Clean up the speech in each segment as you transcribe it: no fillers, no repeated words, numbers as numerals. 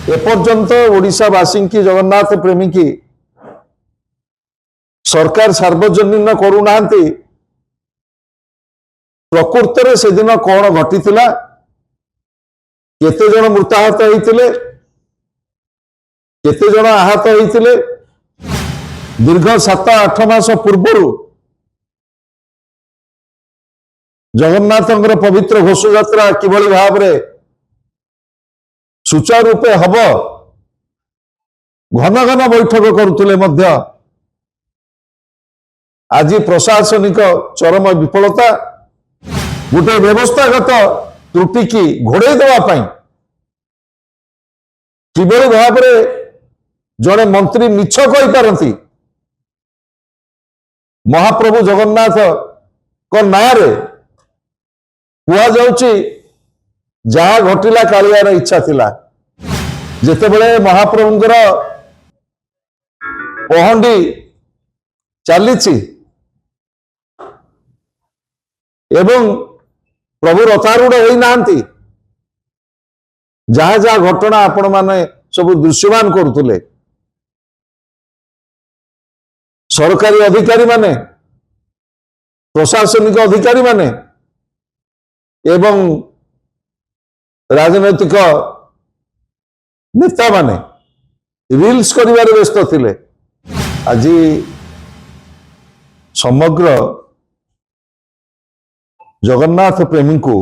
एपर्यंत ओडिशावासी की जगन्नाथ प्रेमी की सरकार सार्वजनीन करूना प्रकृत में से दिन कौन घटी केते जन मृताहत होते केते जन आहत होते दीर्घ 7-8 मास पूर्व जगन्नाथ पवित्र घोष यात्रा किभली भाव में सुचारूपे हम घन घन बैठक करुले आज प्रशासनिक चरम विफलता गोटे व्यवस्थागत त्रुटि की घोड़े देवाई किभली भाव में जड़े मंत्री मिछ कही महाप्रभु जगन्नाथ को नारे कहुची जहा घटिला कालियार इच्छा थिला जेतेबेले महाप्रभुंकर पहंडी चली एवं प्रभु रथारूढ़ होना जहा जहा घटना आपण माने सब दृश्यमान करुले सरकारी अधिकारी माने प्रशासनिक अधिकारी माने एवं राजनैतिक नेता माने रील्स करिवारे व्यस्त थिले आज समग्र जगन्नाथ प्रेमी को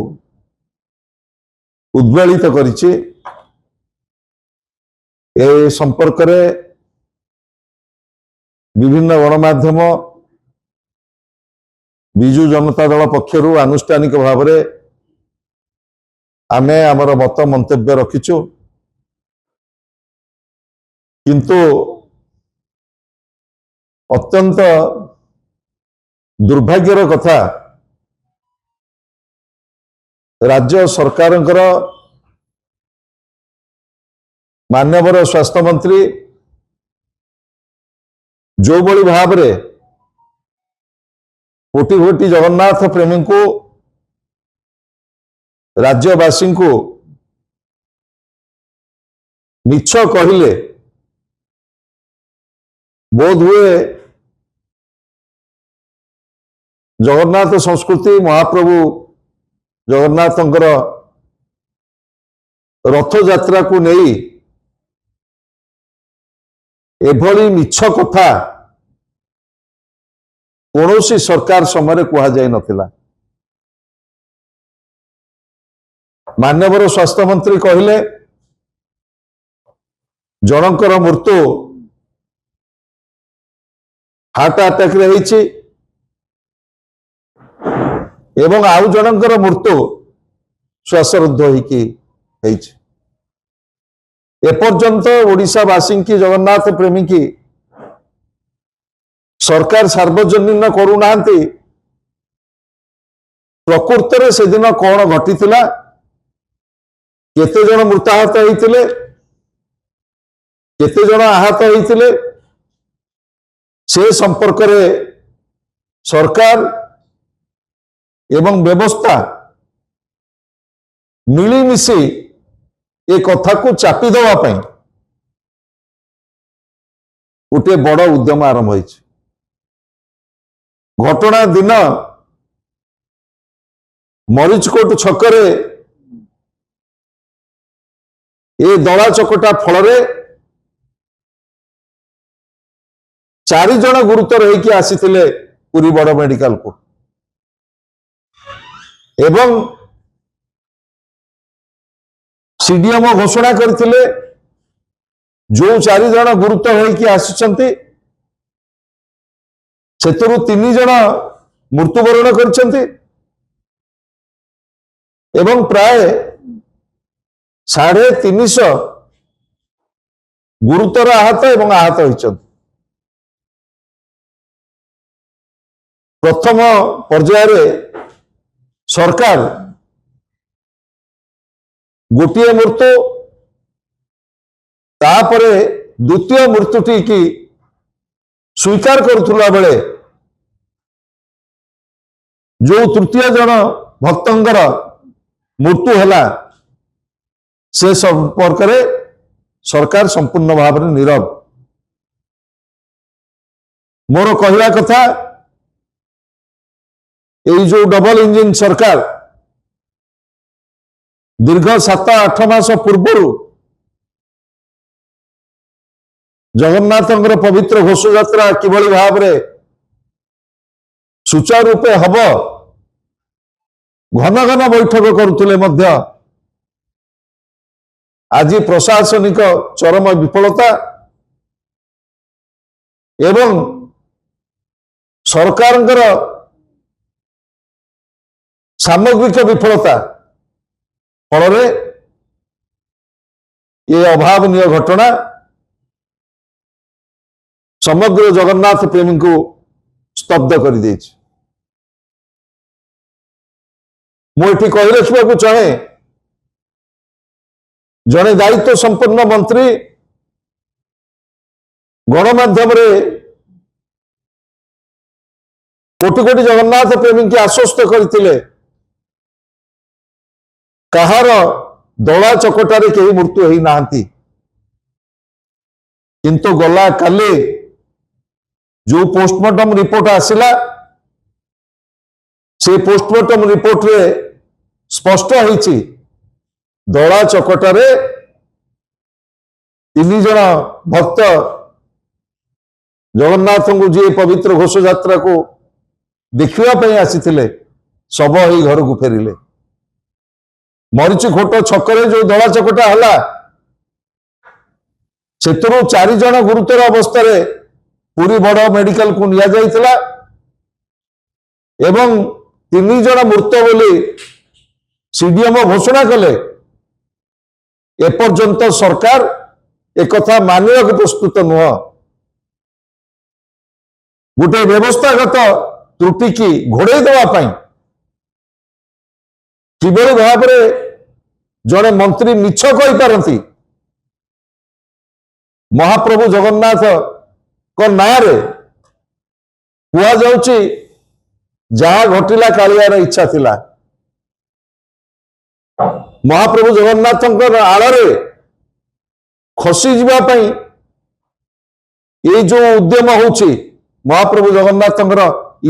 उद्वेलित करिछि ए संपर्क रे विभिन्न गणमाध्यम बिजु जनता दल पक्षरु आनुष्ठानिक भाव में आमे आमर मत मंतव्य रखिचु किंतु अत्यंत दुर्भाग्यर कथा राज्य सरकार माननीय स्वास्थ्य मंत्री जो बड़ी भाव में कोटि कोटि जगन्नाथ प्रेमी को राज्यवासी को मिछ कहले बोध हुए जगन्नाथ संस्कृति महाप्रभु जगन्नाथंकर रथ यात्रा को नहीं एभली मिछ कथा कौनसी सरकार समय कह जाय नथिला। मान्यवर स्वास्थ्य मंत्री कहले जनकर मृत्यु हार्ट अटैक रे होईछि एवं आउ जनकर मृत्यु श्वासरुद्ध होईकि होईछि। एपर्यंत ओडिशावासी की जगन्नाथ प्रेमी की सरकार सार्वजनीन करूना प्रकृत में से दिन कौन घटी केते जन मृताहत होते केते जन आहत होते से संपर्क में सरकार एवं व्यवस्था मिलीमिशी ए कथा को चापी देवाई गोटे बड़ उद्यम आरंभ हो घटना दिन मरीचकोट छकरे ए दला चकटा फल 4 जन गुरुतर होकर आसीथिले पुरी बड़ मेडिकल को एवं सीडीएम घोषणा करथिले जो 4 जन गुरुतर होकर आसिचंती सेतरु 3 जन मृत्युवरण करछंती एवं प्राय 350 गुरुतर आहत एवं आहत होइछंती। प्रथम पर्यायर सरकार गोटे मृत्यु तापरे द्वितीय मृत्युटी की स्वीकार करुला बेले जो तृतीय जन भक्तंकर मृत्यु है से संपर्क सरकार संपूर्ण भाव में नीरव। मोर कहवा कथा ये जो डबल इंजिन सरकार दीर्घ 7-8 मास पूर्व जगन्नाथ पवित्र घोष यात्रा किभली भाव में सुचारू रूपे हम घन घन बैठक करुले आज प्रशासनिक चरम विफलता एवं सरकार सामग्रिक विफलता फल ये अभावनीय घटना समग्र जगन्नाथ प्रेमी को स्तब्ध कर दे। मुझे कही रखा चाहे जड़े दायित्व संपन्न मंत्री गणमाध्यम कोटि कोटि जगन्नाथ प्रेमी की आश्वस्त करते कहार दला चकटारे कहीं मृत्यु हो ना किंतु गला काले जो पोस्टमार्टम रिपोर्ट आसिला से पोस्टमार्टम रिपोर्ट रे स्पष्ट होईची दला चकटारे 3 जन भक्त जगन्नाथ को जी पवित्र घोष यात्रा को देखा आसी शव ही घर को फेरिले। मरीची खोट छकरे जो दला चकटा है से 4 जन गुरुतर अवस्था पुरी बड़ मेडिकल को निया जाइथिला एवं 3 जन मृत बोली सीडीएम घोषणा कले। एपर्यंत सरकार एक मानने को प्रस्तुत नुह। गोटे व्यवस्थागत त्रुटि की घोड़े देवाई किभली भाव जड़े मंत्री मिछ कही पारती महाप्रभु जगन्नाथ को नारे हुआ जाउची जहा घटिला कालियार इच्छा थिला। महाप्रभु जगन्नाथ आड़े खसी जावाई ये जो उद्यम होची महाप्रभु जगन्नाथ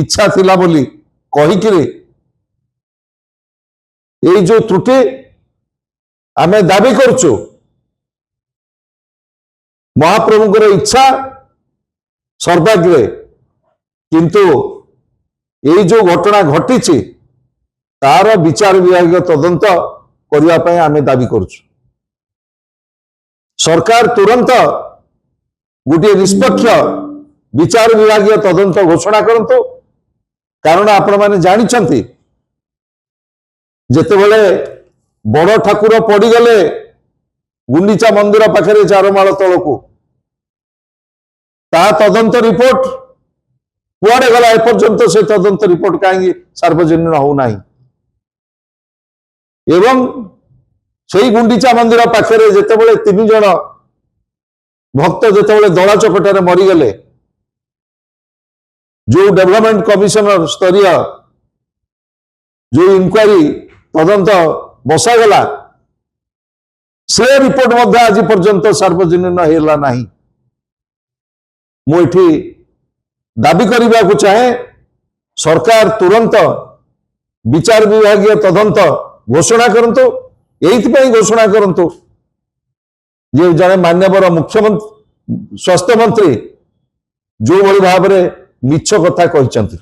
इच्छा थिला बोली कहिकिरी ये जो त्रुटि आमे दाबी करचु महाप्रभुଙ୍କର इच्छा सर्वाग्रे किंतु ये जो घटना घटी तार विचार विभाग तदंत करने आमे दाबी करचु। सरकार तुरंत गोटे निष्पक्ष विचार विभाग तदंत घोषणा करंतु कारण आपण माने जानिछंती जेतेबेले बड़ ठाकुर पड़गले गुंडीचा मंदिर पाखे 4 माळ तलकू ता तदंत रिपोर्ट कुआडे गला एपर्यंत से तदंत रिपोर्ट कहीं सार्वजनिक होना एवं से गुंडीचा मंदिर पाखे जितेबाला 3 जन भक्त जितेबाला दला चकटारे मरीगले जो डेवलपमेंट कमिशनर स्तरीय जो इंक्वारी तदंत बसागला से रिपोर्ट आज पर्यंत सार्वजनिक है ना। मुझे दाबी करने को चाहे सरकार तुरंत विचार विभाग तदंत घोषणा करंतु। यही घोषणा करंतु जे जड़े मान्यवर मुख्यमंत्री स्वास्थ्य मंत्री जो भली भाव में मिछ कथा कहते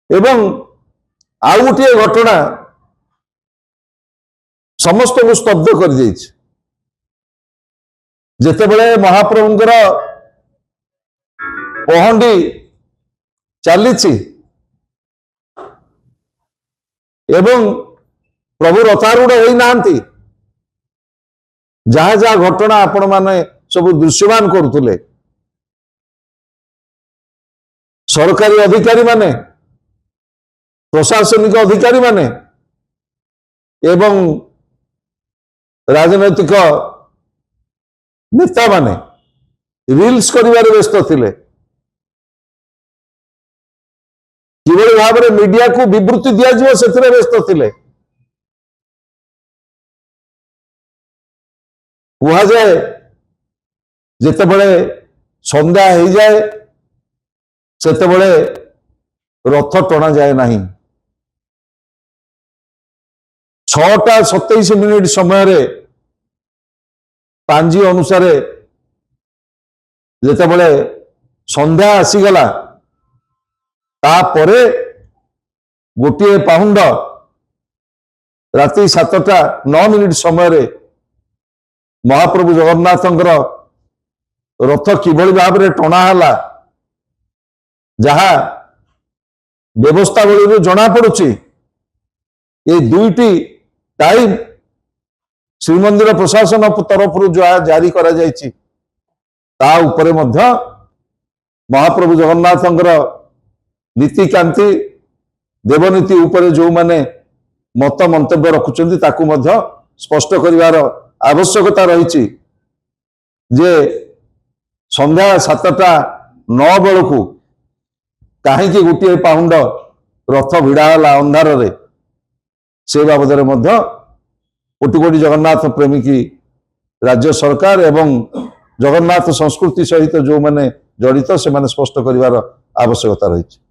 एवं आउ गोटे घटना समस्त को स्तब्ध कर जितेबले महाप्रभुंकर पहंडी चली एवं प्रभु रथारूढ़ होना जहाँ जहाँ घटना आपण माने सब दृश्यमान करुले सरकारी अधिकारी माने प्रशासनिक अधिकारी माने एवं राजनैतिक नेता माने रील्स करिवारे व्यस्त थिले किभली भाव में मीडिया को विवृत्ति दिया से व्यस्त थिले। କୁହାଯାଏ ଯେତେବେଳେ ସନ୍ଧ୍ୟା ହେଇଯାଏ ସେତେବେଳେ ରଥ ଟଣା ଯାଏ ନାହିଁ। 6:27 ସମୟରେ ପାଞ୍ଜି ଅନୁସାରେ ଯେତେବେଳେ ସନ୍ଧ୍ୟା ଆସିଗଲା ତାପରେ ଗୋଟିଏ ପାହୁଣ୍ଡ ରାତି 7:09 ସମୟରେ ମହାପ୍ରଭୁ ଜଗନ୍ନାଥଙ୍କର ରଥ କିଭଳି ଭାବରେ ଟଣା ହେଲା ଯାହା ବ୍ୟବସ୍ଥାବଳୀରୁ ଜଣା ପଡୁଛି। ଏ ଦୁଇଟି ଟାଇମ ଶ୍ରୀମନ୍ଦିର ପ୍ରଶାସନ ତରଫରୁ ଯାହା ଜାରି କରାଯାଇଛି ତା ଉପରେ ମଧ୍ୟ ମହାପ୍ରଭୁ ଜଗନ୍ନାଥଙ୍କର ନୀତିକାନ୍ତି ଦେବନୀତି ଉପରେ ଯେଉଁମାନେ ମତ ମନ୍ତବ୍ୟ ରଖୁଛନ୍ତି ତାକୁ ମଧ୍ୟ ସ୍ପଷ୍ଟ କରିବାର ଆବଶ୍ୟକତା ରହିଛି ଯେ ସନ୍ଧ୍ୟା 7:09 ବେଳକୁ କାହିଁକି ଗୋଟିଏ ପାହୁଣ୍ଡ ରଥ ଭିଡ଼ା ହେଲା ଅନ୍ଧାରରେ, ସେ ବାବଦରେ ମଧ୍ୟ କୋଟି କୋଟି ଜଗନ୍ନାଥ ପ୍ରେମିକୀ ରାଜ୍ୟ ସରକାର ଏବଂ ଜଗନ୍ନାଥ ସଂସ୍କୃତି ସହିତ ଯେଉଁମାନେ ଜଡ଼ିତ ସେମାନେ ସ୍ପଷ୍ଟ କରିବାର ଆବଶ୍ୟକତା ରହିଛି।